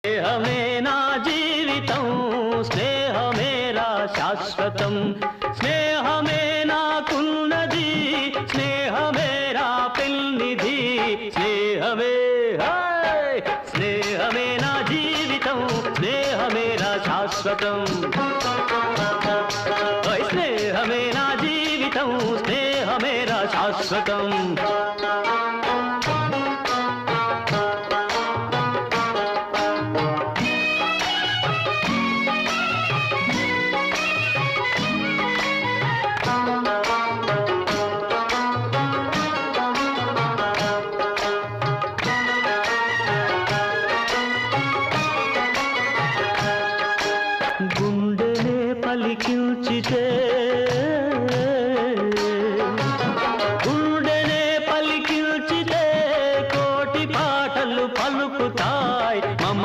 స్నేహమే నా జీవితం స్నేహమేరా శాశ్వతం స్నేహమే నాకున్నది స్నేహమేరా పెన్నిధి స్నేహమే స్నేహమే నా జీవితం స్నేహమేరా శాశ్వతం స్నేహమే నా జీవితం స్నేహమేరా శాశ్వతం గుండెనే పలికించితే